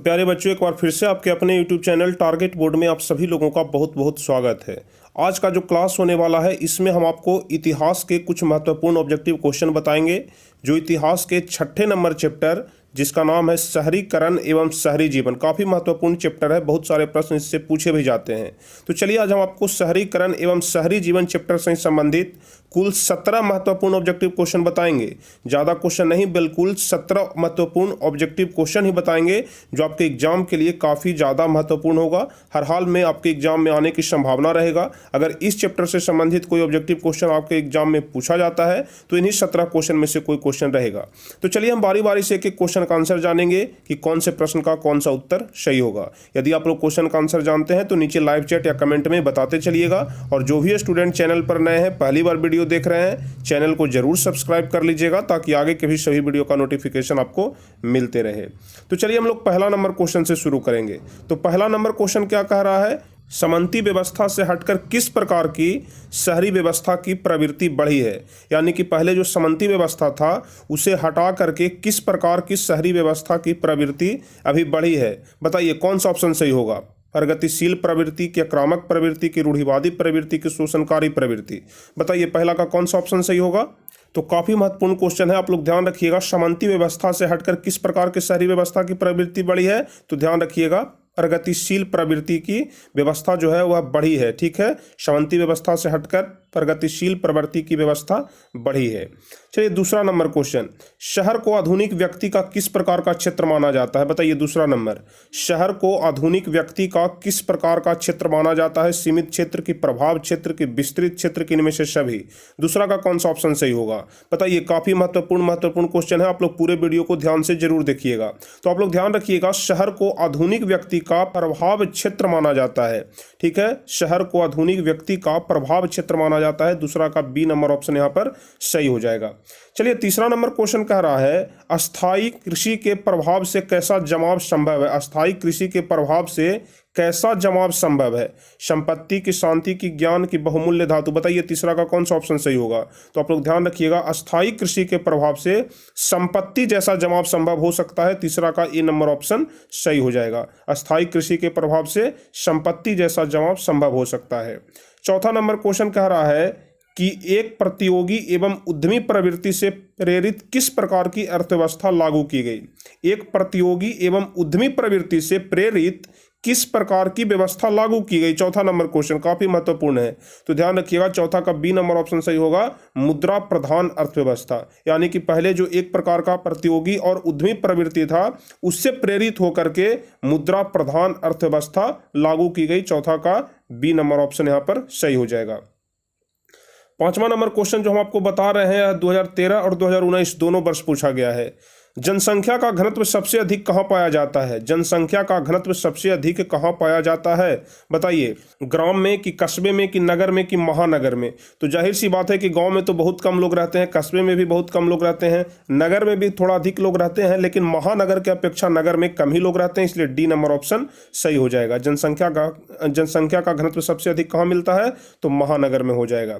प्यारे बच्चों, एक बार फिर से आपके अपने YouTube चैनल टारगेट बोर्ड में आप सभी लोगों का बहुत बहुत स्वागत है। आज का जो क्लास होने वाला है इसमें हम आपको इतिहास के कुछ महत्वपूर्ण ऑब्जेक्टिव क्वेश्चन बताएंगे। जो इतिहास के 6ठे नंबर चैप्टर जिसका नाम है शहरीकरण एवं शहरी जीवन, काफ़ी महत्वपूर्ण चैप्टर है, बहुत सारे प्रश्न इससे पूछे भी जाते हैं। तो चलिए आज हम आपको शहरीकरण एवं शहरी जीवन चैप्टर से संबंधित कुल 17 महत्वपूर्ण ऑब्जेक्टिव क्वेश्चन बताएंगे। ज़्यादा क्वेश्चन नहीं, बिल्कुल 17 महत्वपूर्ण ऑब्जेक्टिव क्वेश्चन ही बताएंगे जो आपके एग्जाम के लिए काफ़ी ज़्यादा महत्वपूर्ण होगा। हर हाल में आपके एग्जाम में आने की संभावना रहेगा। अगर इस चैप्टर से संबंधित कोई ऑब्जेक्टिव क्वेश्चन आपके एग्जाम में पूछा जाता है तो इन्हीं 17 क्वेश्चन में से कोई क्वेश्चन रहेगा। तो चलिए हम बारी बारी से एक एक क्वेश्चन का आंसर जानेंगे कि कौन से प्रश्न का कौन सा उत्तर सही होगा। यदि आप लोग क्वेश्चन का आंसर जानते हैं तो नीचे लाइव चैट या कमेंट में बताते चलिएगा। और जो भी स्टूडेंट चैनल पर नए हैं, पहली बार वीडियो देख रहे हैं, चैनल को जरूर सब्सक्राइब कर लीजिएगा ताकि आगे के भी सभी वीडियो का नोटिफिकेशन आपको मिलते रहे। तो चलिए हम लोग पहला नंबर क्वेश्चन से शुरू करेंगे। तो पहला नंबर क्वेश्चन क्या कह रहा है, समंती व्यवस्था से हटकर किस प्रकार की शहरी व्यवस्था की प्रवृत्ति बढ़ी है। यानी कि पहले जो समंती व्यवस्था था उसे हटा करके किस प्रकार की शहरी व्यवस्था की प्रवृत्ति अभी बढ़ी है। बताइए कौन सा ऑप्शन सही होगा। प्रगतिशील प्रवृत्ति की, आक्रामक प्रवृत्ति की, रूढ़िवादी प्रवृत्ति की, शोषणकारी प्रवृत्ति। बताइए पहला का कौन सा ऑप्शन सही होगा। तो काफ़ी महत्वपूर्ण क्वेश्चन है, आप लोग ध्यान रखिएगा। समंती व्यवस्था से हटकर किस प्रकार की शहरी व्यवस्था की प्रवृत्ति बढ़ी है, तो ध्यान रखिएगा प्रगतिशील प्रवृत्ति की व्यवस्था जो है वह बढ़ी है। ठीक है, समंती व्यवस्था से हटकर प्रगतिशील प्रवृत्ति की व्यवस्था बढ़ी है। चलिए दूसरा नंबर क्वेश्चन, शहर को आधुनिक व्यक्ति का किस प्रकार का क्षेत्र माना जाता है। बताइए दूसरा नंबर, शहर को आधुनिक व्यक्ति का किस प्रकार का क्षेत्र माना जाता है। सीमित क्षेत्र की, प्रभाव क्षेत्र की, विस्तृत क्षेत्र की, इनमें से सभी। दूसरा का कौन सा ऑप्शन सही होगा। बताइए काफ़ी महत्वपूर्ण क्वेश्चन है, आप लोग पूरे वीडियो को ध्यान से जरूर देखिएगा। तो आप लोग ध्यान रखिएगा, शहर को आधुनिक व्यक्ति का प्रभाव क्षेत्र माना जाता है। ठीक है, शहर को आधुनिक व्यक्ति का प्रभाव क्षेत्र माना जाता है। दूसरा का बी नंबर ऑप्शन यहां पर सही हो जाएगा। चलिए तीसरा नंबर क्वेश्चन कह रहा है, अस्थायी कृषि के प्रभाव से कैसा जमाव संभव है। अस्थायी कृषि के प्रभाव से कैसा जमाव संभव है। संपत्ति की, शांति की, ज्ञान की, बहुमूल्य धातु। बताइए तीसरा का कौन सा ऑप्शन सही होगा। तो आप लोग ध्यान रखिएगा, अस्थायी कृषि के प्रभाव से संपत्ति जैसा जमाव संभव हो सकता है। तीसरा का ए नंबर ऑप्शन सही हो जाएगा। अस्थायी कृषि के प्रभाव से संपत्ति जैसा जमाव संभव हो सकता है। चौथा नंबर क्वेश्चन कह रहा है कि एक प्रतियोगी एवं उद्यमी प्रवृत्ति से प्रेरित किस प्रकार की अर्थव्यवस्था लागू की गई। एक प्रतियोगी एवं उद्यमी प्रवृत्ति से प्रेरित किस प्रकार की व्यवस्था लागू की गई। चौथा नंबर क्वेश्चन काफी महत्वपूर्ण है, तो ध्यान रखिएगा चौथा का बी नंबर ऑप्शन सही होगा, मुद्रा प्रधान अर्थव्यवस्था। यानी कि पहले जो एक प्रकार का प्रतियोगी और उद्यमी प्रवृत्ति था उससे प्रेरित होकर के मुद्रा प्रधान अर्थव्यवस्था लागू की गई। चौथा का बी नंबर ऑप्शन यहां पर सही हो जाएगा। पांचवा नंबर क्वेश्चन जो हम आपको बता रहे हैं 2013 और 2019 दोनों वर्ष पूछा गया है। जनसंख्या का घनत्व सबसे अधिक कहाँ पाया जाता है। जनसंख्या का घनत्व सबसे अधिक कहाँ पाया जाता है। बताइए ग्राम में कि कस्बे में कि नगर में कि महानगर में। तो जाहिर सी बात है कि गांव में तो बहुत कम लोग रहते हैं, कस्बे में भी बहुत कम लोग रहते हैं, नगर में भी थोड़ा अधिक लोग रहते हैं, लेकिन महानगर की अपेक्षा नगर में कम ही लोग रहते हैं, इसलिए डी नंबर ऑप्शन सही हो जाएगा। जनसंख्या का घनत्व सबसे अधिक कहाँ मिलता है, तो महानगर में हो जाएगा।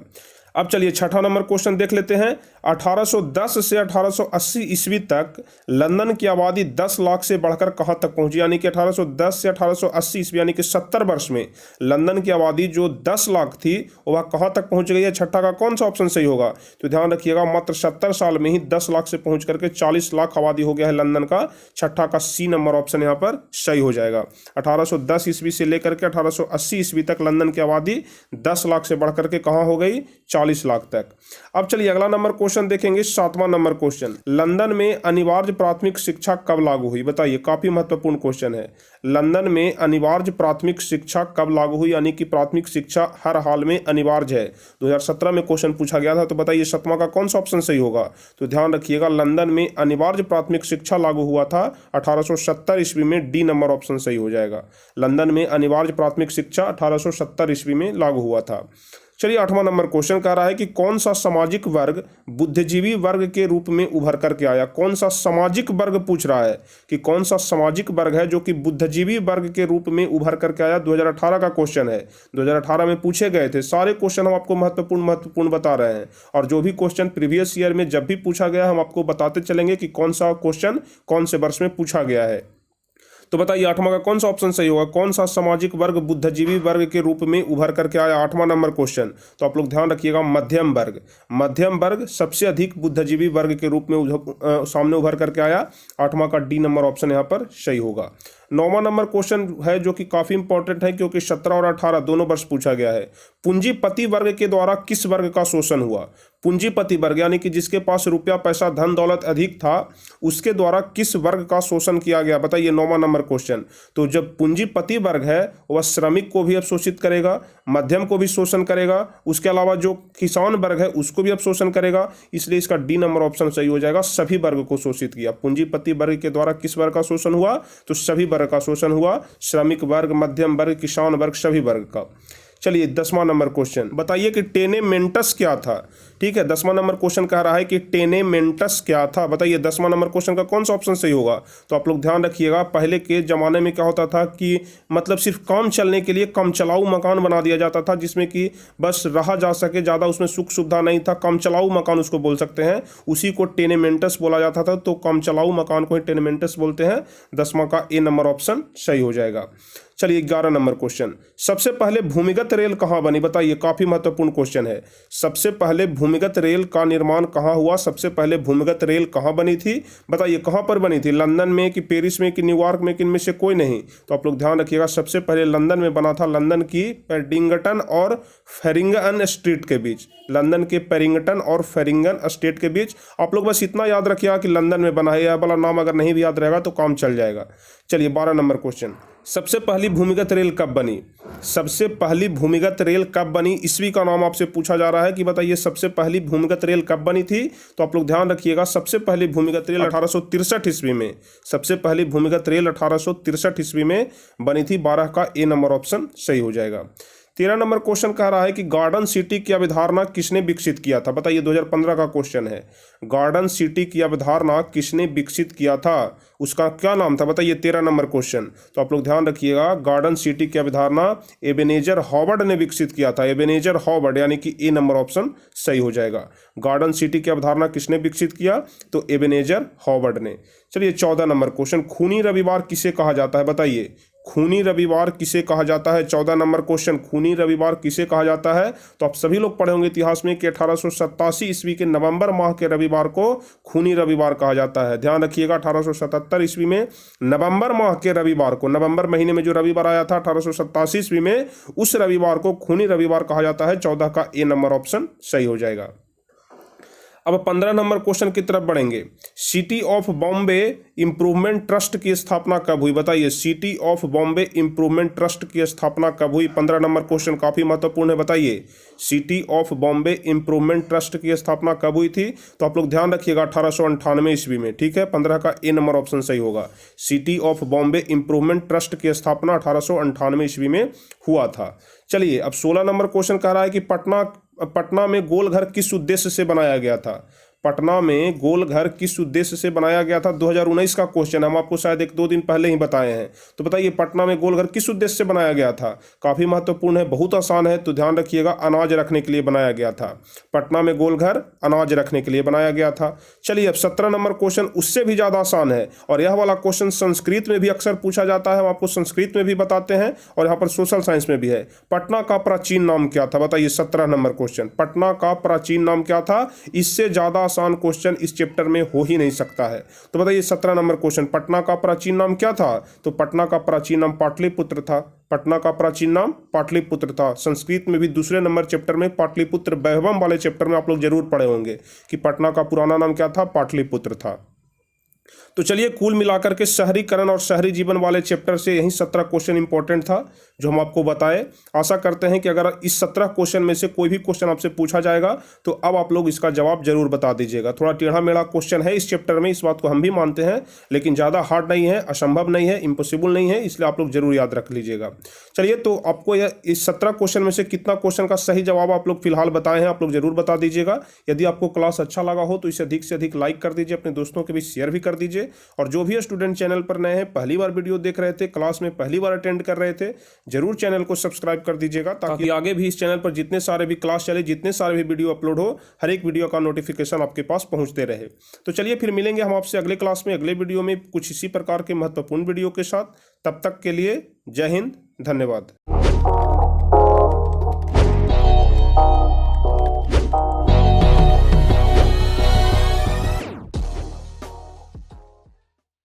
अब चलिए छठा नंबर क्वेश्चन देख लेते हैं। 1810 से 1880 ईस्वी तक लंदन की आबादी 10 लाख से बढ़कर कहां तक पहुंची। यानी कि 1810 से 1880 ईस्वी यानी कि 70 वर्ष में लंदन की आबादी जो 10 लाख थी वह कहां तक पहुंच गई है। छठा का कौन सा ऑप्शन सही होगा। तो ध्यान रखिएगा मात्र 70 साल में ही 10 लाख से पहुंच करके 40 लाख आबादी हो गया है लंदन का। छठा का सी नंबर ऑप्शन यहाँ पर सही हो जाएगा। 1810 ईस्वी से लेकर के 1880 ईस्वी तक लंदन की आबादी 10 लाख से बढ़कर के कहाँ हो गई, 40 लाख तक। अब चलिए अगला नंबर क्वेश्चन देखेंगे, 7वां नंबर क्वेश्चन, लंदन में अनिवार्य प्राथमिक शिक्षा कब लागू हुई। बताइए काफी महत्वपूर्ण क्वेश्चन है। लंदन में अनिवार्य प्राथमिक शिक्षा कब लागू हुई। यानी कि प्राथमिक शिक्षा हर हाल में अनिवार्य है। 2017 में क्वेश्चन पूछा गया था। तो बताइए 7वां का कौन सा ऑप्शन सही होगा। तो ध्यान रखिएगा लंदन में अनिवार्य प्राथमिक शिक्षा लागू हुआ था 1870 ईस्वी में। डी नंबर ऑप्शन सही हो जाएगा। लंदन में अनिवार्य प्राथमिक शिक्षा 1870 ईस्वी में लागू हुआ था। चलिए 8वां नंबर क्वेश्चन कह रहा है कि कौन सा सामाजिक वर्ग बुद्धिजीवी वर्ग के रूप में उभर करके आया। कौन सा सामाजिक वर्ग पूछ रहा है कि कौन सा सामाजिक वर्ग है जो कि बुद्धिजीवी वर्ग के रूप में उभर करके आया। 2018 का क्वेश्चन है, 2018 में पूछे गए थे। सारे क्वेश्चन हम आपको महत्वपूर्ण बता रहे हैं, और जो भी क्वेश्चन प्रीवियस ईयर में जब भी पूछा गया हम आपको बताते चलेंगे कि कौन सा क्वेश्चन कौन से वर्ष में पूछा गया है। तो बताइए आठवां का कौन सा ऑप्शन सही होगा, कौन सा सामाजिक वर्ग बुद्धिजीवी वर्ग के रूप में उभर करके आया, आठवां नंबर क्वेश्चन। तो आप लोग ध्यान रखिएगा, मध्यम वर्ग। मध्यम वर्ग सबसे अधिक बुद्धिजीवी वर्ग के रूप में सामने उभर करके आया, आठवां का डी नंबर ऑप्शन यहाँ पर सही होगा। नौवां नंबर क्वेश्चन है जो कि काफी इंपॉर्टेंट है, क्योंकि 17 और 18 दोनों वर्ष पूछा गया है। पूंजीपति वर्ग के द्वारा किस वर्ग का शोषण हुआ। पूंजीपति वर्ग यानी कि जिसके पास रुपया पैसा धन दौलत अधिक था, उसके द्वारा किस वर्ग का शोषण किया गया, बताइए। नौवां नंबर क्वेश्चन। तो जब पूंजीपति वर्ग है वह श्रमिक को भी अब शोषित करेगा, मध्यम को भी शोषण करेगा, उसके अलावा जो किसान वर्ग है उसको भी अब शोषण करेगा, इसलिए इसका डी नंबर ऑप्शन सही हो जाएगा। सभी वर्ग को शोषित किया। पूंजीपति वर्ग के द्वारा किस वर्ग का शोषण हुआ, तो सभी वर्ग का शोषण हुआ, श्रमिक वर्ग, मध्यम वर्ग, किसान वर्ग, सभी वर्ग का। चलिए 10वां नंबर क्वेश्चन, बताइए कि टेनेमेंटस क्या था। ठीक है, 10वां नंबर क्वेश्चन कह रहा है कि टेनेमेंटस क्या था, बताइए 10वां नंबर क्वेश्चन का कौन सा ऑप्शन सही होगा। तो आप लोग ध्यान रखिएगा, पहले के ज़माने में क्या होता था कि मतलब सिर्फ काम चलने के लिए कम चलाऊ मकान बना दिया जाता था, जिसमें कि बस रहा जा सके, ज़्यादा उसमें सुख सुविधा नहीं था, कम चलाऊ मकान उसको बोल सकते हैं, उसी को टेनेमेंटस बोला जाता था। तो कम चलाऊ मकान को ही टेनेमेंटस बोलते हैं। 10वां का ए नंबर ऑप्शन सही हो जाएगा। चलिए 11 नंबर क्वेश्चन, सबसे पहले भूमिगत रेल कहाँ बनी, बताइए। काफी महत्वपूर्ण क्वेश्चन है। सबसे पहले भूमिगत रेल का निर्माण कहाँ हुआ, सबसे पहले भूमिगत रेल कहाँ बनी थी, बताइए। कहाँ पर बनी थी, लंदन में कि पेरिस में कि न्यूयॉर्क में, कि इनमें से कोई नहीं। तो आप लोग ध्यान रखिएगा, सबसे पहले लंदन में बना था, लंदन की पेडिंगटन और फेरिंगन स्ट्रीट के बीच, लंदन के पेरिंगटन और फेरिंगन स्ट्रीट के बीच। आप लोग बस इतना याद रखिएगा कि लंदन में बना है, यह वाला नाम अगर नहीं भी याद रहेगा तो काम चल जाएगा। चलिए 12 नंबर क्वेश्चन, सबसे पहली भूमिगत रेल कब बनी, सबसे पहली भूमिगत रेल कब बनी, ईस्वी का नाम आपसे पूछा जा रहा है कि बताइए सबसे पहली भूमिगत रेल कब बनी थी। तो आप लोग ध्यान रखिएगा, सबसे पहली भूमिगत रेल 1863 ईस्वी में, सबसे पहली भूमिगत रेल 1863 ईस्वी में बनी थी। 12 का ए नंबर ऑप्शन सही हो जाएगा। 13 नंबर क्वेश्चन कह रहा है कि गार्डन सिटी की अवधारणा किसने विकसित किया था, बताइए। 2015 का क्वेश्चन है, गार्डन सिटी की अवधारणा किसने विकसित किया था, उसका क्या नाम था, बताइए। 13 नंबर क्वेश्चन। तो आप लोग ध्यान रखिएगा, गार्डन सिटी की अवधारणा एबेनेजर हॉवर्ड ने विकसित किया था, एबेनेजर हॉवर्ड, यानी कि ए नंबर ऑप्शन सही हो जाएगा। गार्डन सिटी की अवधारणा किसने विकसित किया, तो एबेनेजर हॉवर्ड ने। चलिए 14 नंबर क्वेश्चन, खूनी रविवार किसे कहा जाता है, बताइए। खूनी रविवार किसे कहा जाता है, 14 नंबर क्वेश्चन, खूनी रविवार किसे कहा जाता है। तो आप सभी लोग पढ़े होंगे इतिहास में कि 1887 ईस्वी के नवंबर माह के रविवार को खूनी रविवार कहा जाता है। ध्यान रखिएगा, 1877 ईस्वी में नवंबर माह के रविवार को, नवंबर महीने में जो रविवार आया था 1887 ईस्वी में, उस रविवार को खूनी रविवार कहा जाता है। 14 का ए नंबर ऑप्शन सही हो जाएगा। अब 15 नंबर क्वेश्चन की तरफ बढ़ेंगे, city of Bombay improvement trust की स्थापना कब हुई, बताइए। City of Bombay improvement trust की स्थापना कब हुई, 15 नंबर क्वेश्चन काफी महत्वपूर्ण है, बताइए। City of Bombay improvement trust की स्थापना कब हुई थी। तो आप लोग ध्यान रखिएगा, 1898 ईस्वी में। ठीक है, 15 का ए नंबर ऑप्शन सही होगा। City of Bombay improvement trust की स्थापना 1898 ईस्वी में हुआ था। चलिए अब 16 नंबर क्वेश्चन कह रहा है कि पटना में गोलघर किस उद्देश्य से बनाया गया था, पटना में गोलघर किस उद्देश्य से बनाया गया था। 2019 का क्वेश्चन, हम आपको शायद 1-2 दिन पहले ही बताए हैं। तो बताइए पटना में गोलघर किस उद्देश्य से बनाया गया था, काफी महत्वपूर्ण है, बहुत आसान है, तो ध्यान रखिएगा, अनाज रखने के लिए बनाया गया था। पटना में गोलघर अनाज रखने के लिए बनाया गया था। चलिए अब 17 नंबर क्वेश्चन उससे भी ज्यादा आसान है, और यह वाला क्वेश्चन संस्कृत में भी अक्सर पूछा जाता है, हम आपको संस्कृत में भी बताते हैं और यहाँ पर सोशल साइंस में भी है। पटना का प्राचीन नाम क्या था, बताइए। 17 नंबर क्वेश्चन, पटना का प्राचीन नाम क्या था। इससे ज्यादा आसान क्वेश्चन इस चैप्टर में हो ही नहीं सकता है। तो बताइए 17 नंबर क्वेश्चन, पटना का प्राचीन नाम क्या था। तो पटना का प्राचीन नाम पाटलिपुत्र था, पटना का प्राचीन नाम पाटलिपुत्र था। संस्कृत में भी दूसरे नंबर चैप्टर में पाटलिपुत्र वैभवम वाले चैप्टर में आप लोग जरूर पढ़े होंगे कि पटना का पुराना नाम क्या था, पाटलिपुत्र था। तो चलिए कुल मिलाकर के शहरीकरण और शहरी जीवन वाले चैप्टर से यही 17 क्वेश्चन इंपॉर्टेंट था जो हम आपको बताए। आशा करते हैं कि अगर इस 17 क्वेश्चन में से कोई भी क्वेश्चन आपसे पूछा जाएगा तो अब आप लोग इसका जवाब जरूर बता दीजिएगा। थोड़ा टेढ़ा मेढ़ा क्वेश्चन है इस चैप्टर में, इस बात को हम भी मानते हैं, लेकिन ज़्यादा हार्ड नहीं है, असंभव नहीं है, इम्पॉसिबल नहीं है, इसलिए आप लोग जरूर याद रख लीजिएगा। चलिए तो आपको इस 17 क्वेश्चन में से कितना क्वेश्चन का सही जवाब आप लोग फिलहाल बताए हैं, आप लोग जरूर बता दीजिएगा। यदि आपको क्लास अच्छा लगा हो तो इसे अधिक से अधिक लाइक कर दीजिए, अपने दोस्तों के बीच शेयर भी कर कर दीजिए। और जो भी स्टूडेंट चैनल पर नए हैं, पहली बार वीडियो देख रहे थे, क्लास में पहली बार अटेंड कर रहे थे, जरूर चैनल को सब्सक्राइब कर दीजिएगा, ताकि आगे भी इस चैनल पर जितने सारे भी क्लास चले, जितने सारे भी वीडियो अपलोड हो, हर एक वीडियो का नोटिफिकेशन आपके पास पहुंचते रहे। तो चलिए फिर मिलेंगे हम आपसे अगले क्लास में, अगले वीडियो में कुछ इसी प्रकार के महत्वपूर्ण वीडियो के साथ। तब तक के लिए जय हिंद, धन्यवाद।